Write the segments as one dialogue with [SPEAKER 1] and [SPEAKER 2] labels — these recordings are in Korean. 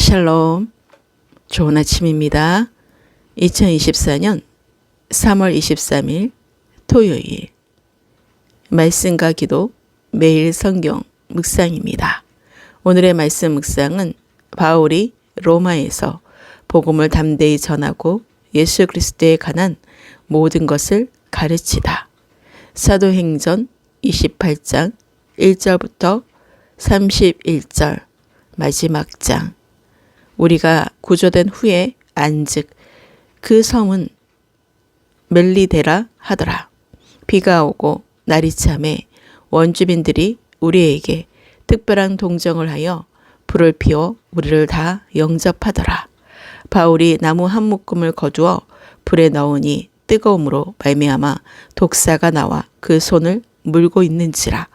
[SPEAKER 1] 샬롬, 좋은 아침입니다. 2024년 3월 23일 토요일 말씀과 기도 매일 성경 묵상입니다. 오늘의 말씀 묵상은 바울이 로마에서 복음을 담대히 전하고 예수 그리스도에 관한 모든 것을 가르치다. 사도행전 28장 1절부터 31절 마지막 장. 우리가 구조된 후에 안즉 그 섬은 멜리데라 하더라. 비가 오고 날이 참에 원주민들이 우리에게 특별한 동정을 하여 불을 피워 우리를 다 영접하더라. 바울이 나무 한 묶음을 거두어 불에 넣으니 뜨거움으로 말미암아 독사가 나와 그 손을 물고 있는지라.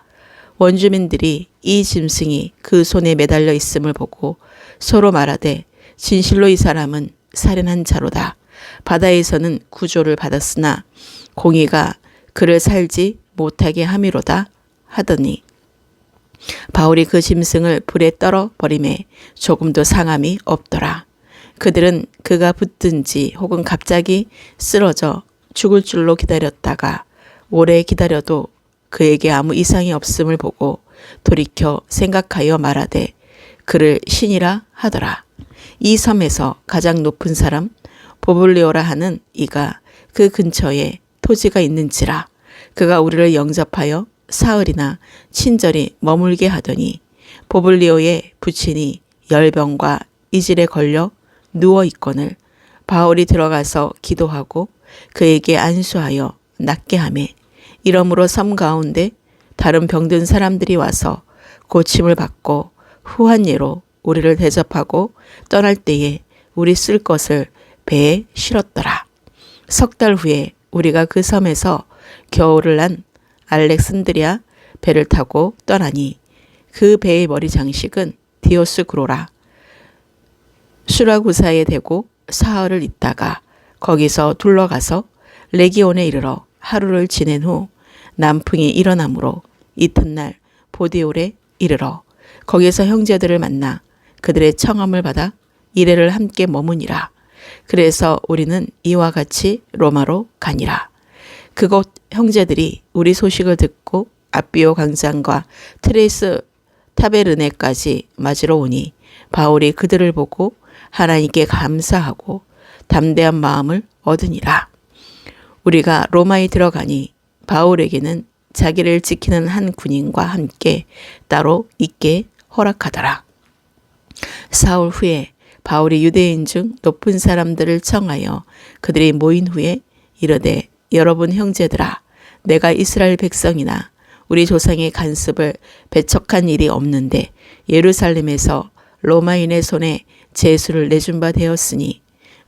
[SPEAKER 1] 원주민들이 이 짐승이 그 손에 매달려 있음을 보고 서로 말하되 진실로 이 사람은 살인한 자로다. 바다에서는 구조를 받았으나 공의가 그를 살지 못하게 함이로다 하더니 바울이 그 짐승을 불에 떨어 버림에 조금도 상함이 없더라. 그들은 그가 붙든지 혹은 갑자기 쓰러져 죽을 줄로 기다렸다가 오래 기다려도 그에게 아무 이상이 없음을 보고 돌이켜 생각하여 말하되 그를 신이라 하더라. 이 섬에서 가장 높은 사람 보블리오라 하는 이가 그 근처에 토지가 있는지라. 그가 우리를 영접하여 사흘이나 친절히 머물게 하더니 보블리오의 부친이 열병과 이질에 걸려 누워 있거늘 바울이 들어가서 기도하고 그에게 안수하여 낫게 하매 이러므로 섬 가운데 다른 병든 사람들이 와서 고침을 받고 후한 예로 우리를 대접하고 떠날 때에 우리 쓸 것을 배에 실었더라. 석 달 후에 우리가 그 섬에서 겨울을 난 알렉산드리아 배를 타고 떠나니 그 배의 머리 장식은 디오스그로라. 수라구사에 대고 사흘을 있다가 거기서 둘러가서 레기온에 이르러 하루를 지낸 후 남풍이 일어나므로 이튿날 보디올에 이르러 거기서 형제들을 만나 그들의 청함을 받아 이레를 함께 머무니라. 그래서 우리는 이와 같이 로마로 가니라. 그곳 형제들이 우리 소식을 듣고 아비오 광장과 트레스 타베르네까지 맞으러 오니 바울이 그들을 보고 하나님께 감사하고 담대한 마음을 얻으니라. 우리가 로마에 들어가니 바울에게는 자기를 지키는 한 군인과 함께 따로 있게 허락하더라. 사흘 후에 바울이 유대인 중 높은 사람들을 청하여 그들이 모인 후에 이르되 여러분 형제들아 내가 이스라엘 백성이나 우리 조상의 간습을 배척한 일이 없는데 예루살렘에서 로마인의 손에 제수를 내준 바 되었으니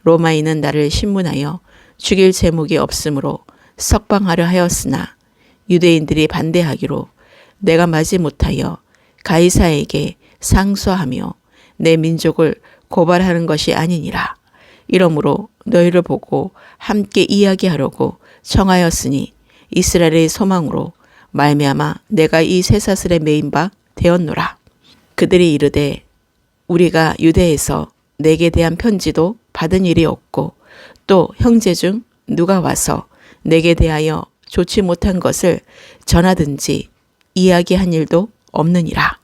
[SPEAKER 1] 로마인은 나를 신문하여 죽일 제목이 없으므로 석방하려 하였으나 유대인들이 반대하기로 내가 마지 못하여 가이사에게 상소하며 내 민족을 고발하는 것이 아니니라. 이러므로 너희를 보고 함께 이야기하려고 청하였으니 이스라엘의 소망으로 말미암아 내가 이 쇠사슬에 매인 바 되었노라. 그들이 이르되 우리가 유대에서 내게 대한 편지도 받은 일이 없고 또 형제 중 누가 와서 내게 대하여 좋지 못한 것을 전하든지 이야기한 일도 없느니라.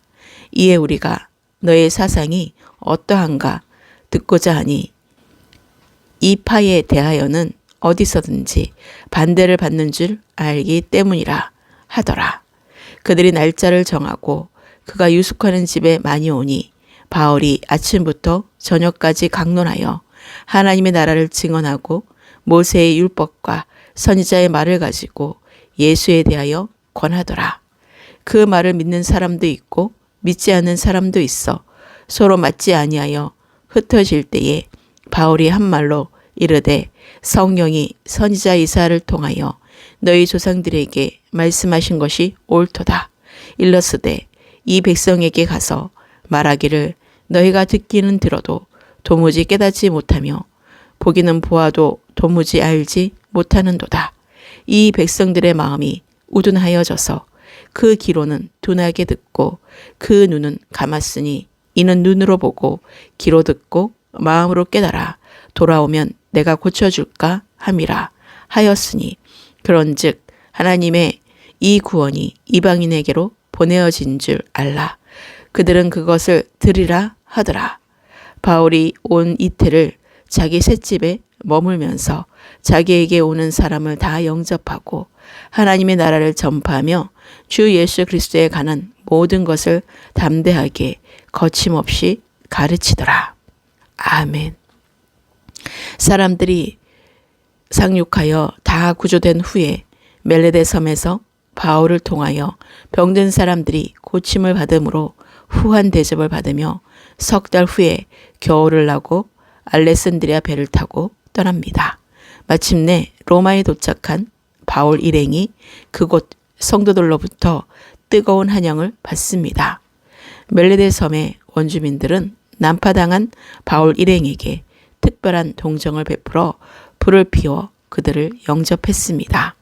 [SPEAKER 1] 이에 우리가 너의 사상이 어떠한가 듣고자 하니 이 파에 대하여는 어디서든지 반대를 받는 줄 알기 때문이라 하더라. 그들이 날짜를 정하고 그가 유숙하는 집에 많이 오니 바울이 아침부터 저녁까지 강론하여 하나님의 나라를 증언하고 모세의 율법과 선지자의 말을 가지고 예수에 대하여 권하더라. 그 말을 믿는 사람도 있고 믿지 않는 사람도 있어 서로 맞지 아니하여 흩어질 때에 바울이 한 말로 이르되 성령이 선지자 이사야를 통하여 너희 조상들에게 말씀하신 것이 옳도다. 일러스되 이 백성에게 가서 말하기를 너희가 듣기는 들어도 도무지 깨닫지 못하며 보기는 보아도 도무지 알지 못하는도다. 이 백성들의 마음이 우둔하여져서 그 귀로는 둔하게 듣고 그 눈은 감았으니 이는 눈으로 보고 귀로 듣고 마음으로 깨달아 돌아오면 내가 고쳐줄까 함이라 하였으니 그런즉 하나님의 이 구원이 이방인에게로 보내어진 줄 알라. 그들은 그것을 들으라 하더라. 바울이 온 이틀을 자기 셋집에 머물면서 자기에게 오는 사람을 다 영접하고 하나님의 나라를 전파하며 주 예수 그리스도에 관한 모든 것을 담대하게 거침없이 가르치더라. 아멘. 사람들이 상륙하여 다 구조된 후에 멜레데 섬에서 바울을 통하여 병든 사람들이 고침을 받음으로 후한 대접을 받으며 석 달 후에 겨울을 나고 알레산드리아 배를 타고 떠납니다. 마침내 로마에 도착한 바울 일행이 그곳 성도들로부터 뜨거운 환영을 받습니다. 멜레데 섬의 원주민들은 난파당한 바울 일행에게 특별한 동정을 베풀어 불을 피워 그들을 영접했습니다.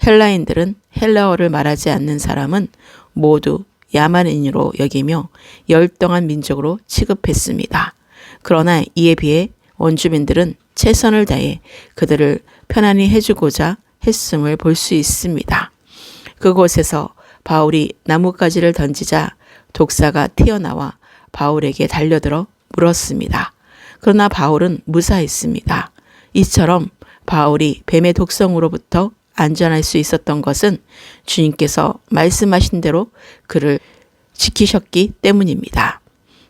[SPEAKER 1] 헬라인들은 헬라어를 말하지 않는 사람은 모두 야만인으로 여기며 열등한 민족으로 취급했습니다. 그러나 이에 비해 원주민들은 최선을 다해 그들을 편안히 해주고자 했음을 볼 수 있습니다. 그곳에서 바울이 나뭇가지를 던지자 독사가 튀어나와 바울에게 달려들어 물었습니다. 그러나 바울은 무사했습니다. 이처럼 바울이 뱀의 독성으로부터 안전할 수 있었던 것은 주님께서 말씀하신 대로 그를 지키셨기 때문입니다.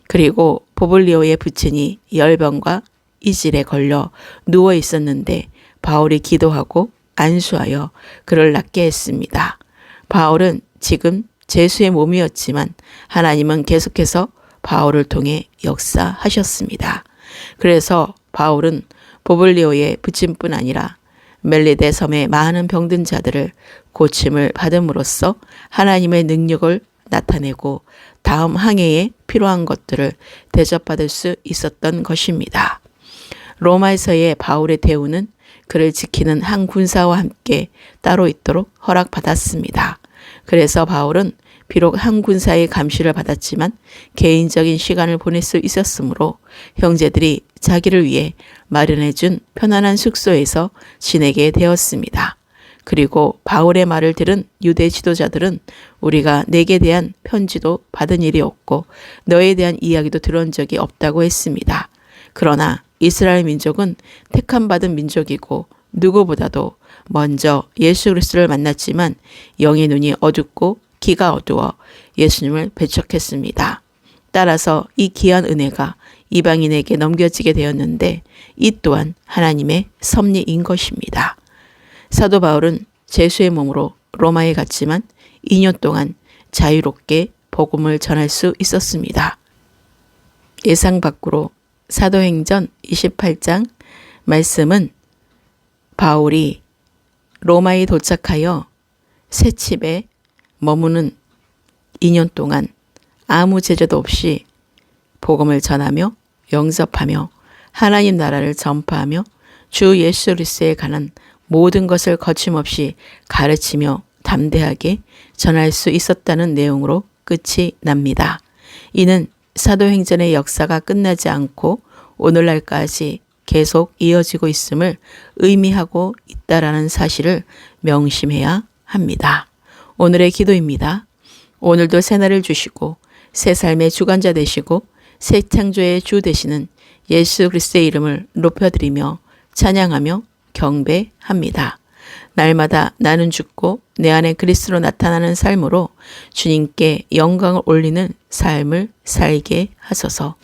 [SPEAKER 1] 그리고 보블리오의 부친이 열병과 이질에 걸려 누워 있었는데 바울이 기도하고 안수하여 그를 낫게 했습니다. 바울은 지금 죄수의 몸이었지만 하나님은 계속해서 바울을 통해 역사하셨습니다. 그래서 바울은 보블리오의 부친뿐 아니라 멜레데 섬의 많은 병든 자들을 고침을 받음으로써 하나님의 능력을 나타내고 다음 항해에 필요한 것들을 대접받을 수 있었던 것입니다. 로마에서의 바울의 대우는 그를 지키는 한 군사와 함께 따로 있도록 허락받았습니다. 그래서 바울은 비록 한 군사의 감시를 받았지만 개인적인 시간을 보낼 수 있었으므로 형제들이 자기를 위해 마련해준 편안한 숙소에서 지내게 되었습니다. 그리고 바울의 말을 들은 유대 지도자들은 우리가 내게 대한 편지도 받은 일이 없고 너에 대한 이야기도 들은 적이 없다고 했습니다. 그러나 이스라엘 민족은 택함받은 민족이고 누구보다도 먼저 예수 그리스도를 만났지만 영의 눈이 어둡고 귀가 어두워 예수님을 배척했습니다. 따라서 이 귀한 은혜가 이방인에게 넘겨지게 되었는데 이 또한 하나님의 섭리인 것입니다. 사도 바울은 죄수의 몸으로 로마에 갔지만 2년 동안 자유롭게 복음을 전할 수 있었습니다. 예상 밖으로 사도행전 28장 말씀은 바울이 로마에 도착하여 새 집에 머무는 2년 동안 아무 제재도 없이 복음을 전하며 영접하며 하나님 나라를 전파하며 주 예수 그리스도에 관한 모든 것을 거침없이 가르치며 담대하게 전할 수 있었다는 내용으로 끝이 납니다. 이는 사도행전의 역사가 끝나지 않고 오늘날까지 계속 이어지고 있음을 의미하고 있다라는 사실을 명심해야 합니다. 오늘의 기도입니다. 오늘도 새날을 주시고 새 삶의 주관자 되시고 새 창조의 주 되시는 예수 그리스도의 이름을 높여드리며 찬양하며 경배합니다. 날마다 나는 죽고 내 안에 그리스도로 나타나는 삶으로 주님께 영광을 올리는 삶을 살게 하소서.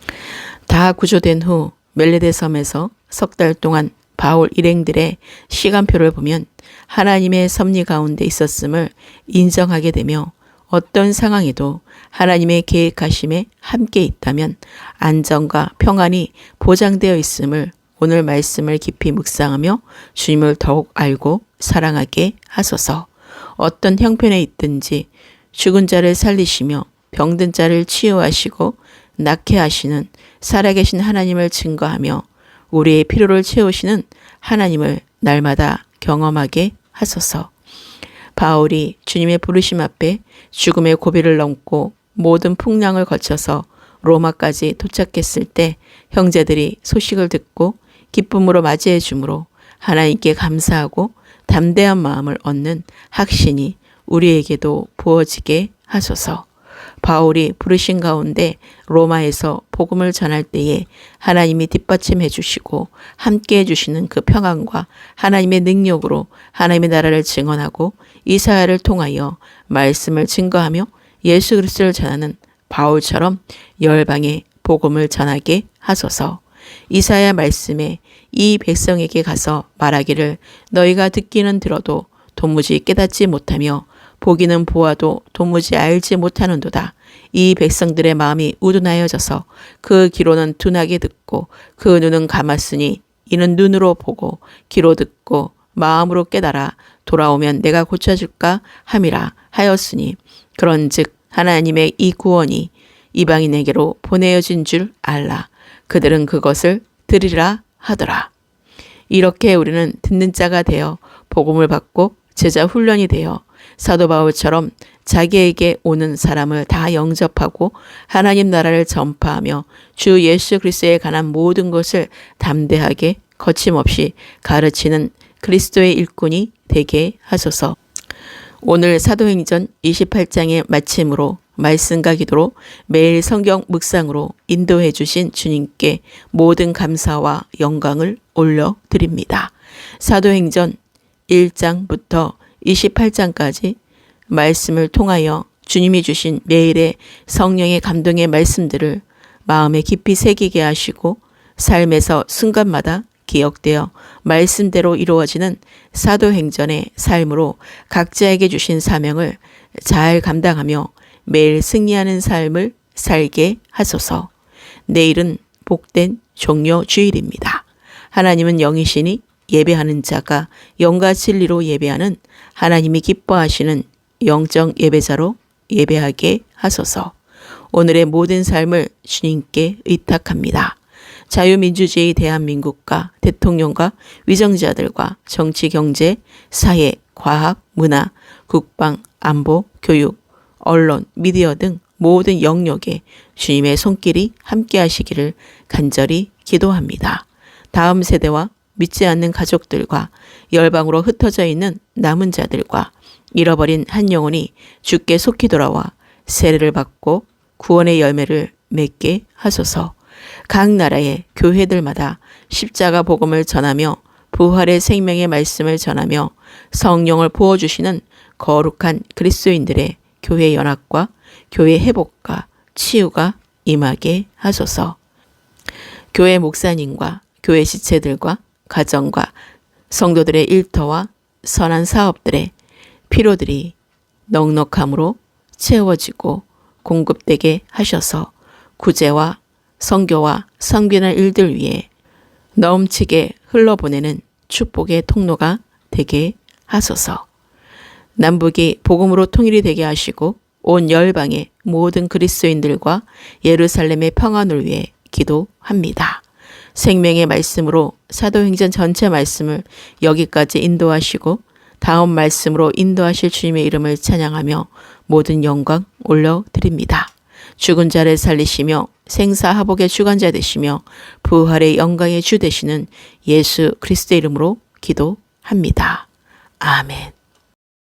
[SPEAKER 1] 다 구조된 후 멜레데 섬에서 석 달 동안 바울 일행들의 시간표를 보면 하나님의 섭리 가운데 있었음을 인정하게 되며 어떤 상황에도 하나님의 계획하심에 함께 있다면 안정과 평안이 보장되어 있음을 오늘 말씀을 깊이 묵상하며 주님을 더욱 알고 사랑하게 하소서. 어떤 형편에 있든지 죽은 자를 살리시며 병든 자를 치유하시고 낫게 하시는 살아계신 하나님을 증거하며 우리의 필요를 채우시는 하나님을 날마다 경험하게 하소서. 바울이 주님의 부르심 앞에 죽음의 고비를 넘고 모든 풍랑을 거쳐서 로마까지 도착했을 때 형제들이 소식을 듣고 기쁨으로 맞이해 주므로 하나님께 감사하고 담대한 마음을 얻는 확신이 우리에게도 부어지게 하소서. 바울이 부르신 가운데 로마에서 복음을 전할 때에 하나님이 뒷받침해 주시고 함께 해 주시는 그 평안과 하나님의 능력으로 하나님의 나라를 증언하고 이사야를 통하여 말씀을 증거하며 예수 그리스도를 전하는 바울처럼 열방에 복음을 전하게 하소서. 이사야 말씀에 이 백성에게 가서 말하기를 너희가 듣기는 들어도 도무지 깨닫지 못하며 보기는 보아도 도무지 알지 못하는도다. 이 백성들의 마음이 우둔하여져서 그 귀로는 둔하게 듣고 그 눈은 감았으니 이는 눈으로 보고 귀로 듣고 마음으로 깨달아 돌아오면 내가 고쳐줄까 함이라 하였으니 그런즉 하나님의 이 구원이 이방인에게로 보내어진 줄 알라. 그들은 그것을 들으리라 하더라. 이렇게 우리는 듣는 자가 되어 복음을 받고 제자 훈련이 되어 사도 바울처럼 자기에게 오는 사람을 다 영접하고 하나님 나라를 전파하며 주 예수 그리스도에 관한 모든 것을 담대하게 거침없이 가르치는 그리스도의 일꾼이 되게 하소서. 오늘 사도행전 28장의 마침으로 말씀과 기도로 매일 성경 묵상으로 인도해 주신 주님께 모든 감사와 영광을 올려드립니다. 사도행전 1장부터 28장까지 말씀을 통하여 주님이 주신 매일의 성령의 감동의 말씀들을 마음에 깊이 새기게 하시고 삶에서 순간마다 기억되어 말씀대로 이루어지는 사도행전의 삶으로 각자에게 주신 사명을 잘 감당하며 매일 승리하는 삶을 살게 하소서. 내일은 복된 종려 주일입니다. 하나님은 영이시니 예배하는 자가 영과 진리로 예배하는 하나님이 기뻐하시는 영적 예배자로 예배하게 하소서. 오늘의 모든 삶을 주님께 의탁합니다. 자유민주주의 대한민국과 대통령과 위정자들과 정치, 경제, 사회, 과학, 문화, 국방, 안보, 교육, 언론, 미디어 등 모든 영역에 주님의 손길이 함께 하시기를 간절히 기도합니다. 다음 세대와 믿지 않는 가족들과 열방으로 흩어져 있는 남은 자들과 잃어버린 한 영혼이 주께 속히 돌아와 세례를 받고 구원의 열매를 맺게 하소서. 각 나라의 교회들마다 십자가 복음을 전하며 부활의 생명의 말씀을 전하며 성령을 부어주시는 거룩한 그리스도인들의 교회 연합과 교회 회복과 치유가 임하게 하소서. 교회 목사님과 교회 지체들과 가정과 성도들의 일터와 선한 사업들의 필요들이 넉넉함으로 채워지고 공급되게 하셔서 구제와 선교와 섬기는 일들 위해 넘치게 흘러보내는 축복의 통로가 되게 하소서. 남북이 복음으로 통일이 되게 하시고 온 열방의 모든 그리스도인들과 예루살렘의 평안을 위해 기도합니다. 생명의 말씀으로 사도행전 전체 말씀을 여기까지 인도하시고 다음 말씀으로 인도하실 주님의 이름을 찬양하며 모든 영광 올려드립니다. 죽은 자를 살리시며 생사하복의 주관자 되시며 부활의 영광의 주 되시는 예수 그리스도의 이름으로 기도합니다. 아멘.